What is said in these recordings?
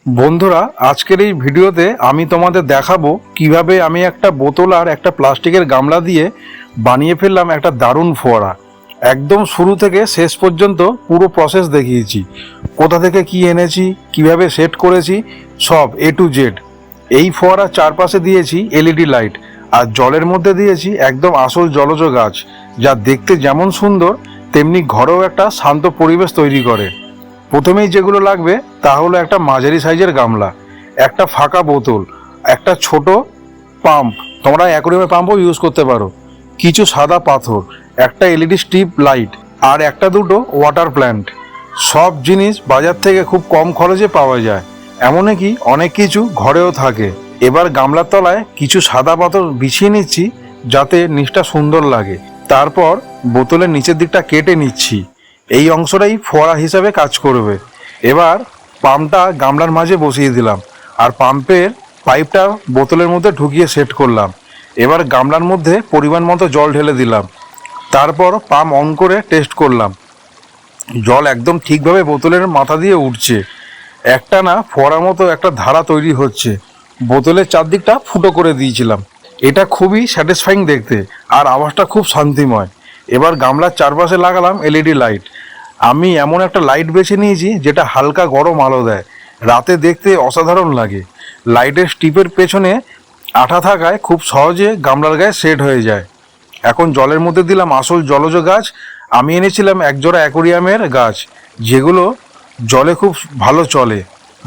বন্ধুরা, আজকের এই ভিডিওতে আমি তোমাদের দেখাবো কিভাবে আমি একটা বোতল আর একটা প্লাস্টিকের গামলা দিয়ে বানিয়ে ফেললাম একটা দারুণ ফোয়ারা। একদম শুরু থেকে শেষ পর্যন্ত পুরো প্রসেস দেখিয়েছি, কোথা থেকে কি এনেছি, কিভাবে সেট করেছি, সব এ টু জেড। এই ফোয়ারার চারপাশে দিয়েছি এলইডি লাইট, আর জলের মধ্যে দিয়েছি একদম আসল জলজ গাছ, যা দেখতে যেমন সুন্দর তেমনি ঘরেও একটা শান্ত পরিবেশ তৈরি করে। প্রথমেই যেগুলো লাগবে তা হলো একটা মাঝারি সাইজের গামলা, একটা ফাঁকা বোতল, একটা ছোট পাম্প, তোমরা অ্যাকোয়ারিয়ামের পাম্পও ইউজ করতে পারো, কিছু সাদা পাথর, একটা এলইডি স্ট্রিপ লাইট আর একটা দুটো ওয়াটার প্ল্যান্ট। সব জিনিস বাজার থেকে খুব কম খরচে পাওয়া যায়, এমনকি অনেক কিছু ঘরেও থাকে। এবার গামলার তলায় কিছু সাদা পাথর বিছিয়ে নিচ্ছি যাতে নিচটা সুন্দর লাগে। তারপর বোতলের নিচের দিকটা কেটে নিচ্ছি, এই অংশটাই ফোয়ারা হিসাবে কাজ করবে। এবার পাম্পটা গামলার মাঝে বসিয়ে দিলাম আর পাম্পের পাইপটা বোতলের মধ্যে ঢুকিয়ে সেট করলাম। এবার গামলার মধ্যে পরিমাণ মতো জল ঢেলে দিলাম, তারপর পাম্প অন করে টেস্ট করলাম। জল একদম ঠিকভাবে বোতলের মাথা দিয়ে উঠছে, একটা না ফোয়ারার মতো একটা ধারা তৈরি হচ্ছে। বোতলের চারদিকটা ফুটো করে দিয়েছিলাম, এটা খুবই স্যাটিসফাইং দেখতে আর আওয়াজটা খুব শান্তিময়। এবার গামলার চারপাশে লাগালাম এলইডি লাইট। আমি এমন একটা লাইট বেছে নিয়েছি যেটা হালকা গরম আলো দেয়, রাতে দেখতে অসাধারণ লাগে। লাইটের স্টিপের পেছনে আঠা থাকায় খুব সহজে গামলার গায়ে সেট হয়ে যায়। এখন জলের মধ্যে দিলাম আসল জলজ গাছ। আমি এনেছিলাম একজোড়া অ্যাকোয়ারিয়ামের গাছ, যেগুলো জলে খুব ভালো চলে,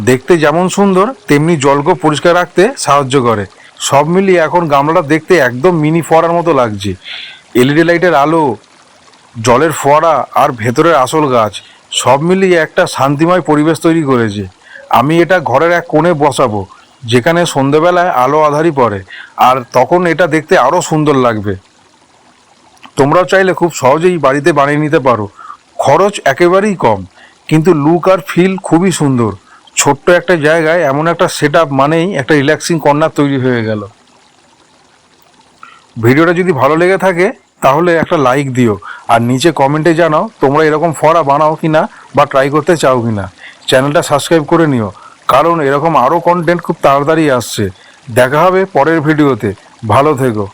দেখতে যেমন সুন্দর তেমনি জলকেও পরিষ্কার রাখতে সাহায্য করে। সব মিলিয়ে এখন গামলাটা দেখতে একদম মিনি ফোয়ারার মতো লাগছে। এলইডি লাইটের আলো, জলের ফোয়ারা আর ভেতরের আসল গাছ সব মিলিয়ে একটা শান্তিময় পরিবেশ তৈরি করেছে। আমি এটা ঘরের এক কোণে বসাবো, যেখানে সন্ধ্যেবেলায় আলো আঁধারি পড়ে, আর তখন এটা দেখতে আরও সুন্দর লাগবে। তোমরাও চাইলে খুব সহজেই বাড়িতে বানিয়ে নিতে পারো, খরচ একেবারেই কম, কিন্তু লুক আর ফিল খুবই সুন্দর। ছোট্ট একটা জায়গায় এমন একটা সেট আপ মানেই একটা রিল্যাক্সিং কর্নার তৈরি হয়ে গেল। ভিডিওটা যদি ভালো লেগে থাকে তাহলে একটা লাইক দিও, আর নিচে কমেন্টে জানাও তোমরা এরকম ফোয়ারা বানাও কিনা বা ট্রাই করতে চাও কিনা। চ্যানেলটা সাবস্ক্রাইব করে নিও, কারণ এরকম আরও কন্টেন্ট খুব তাড়াতাড়ি আসছে। দেখা হবে পরের ভিডিওতে, ভালো থেকো।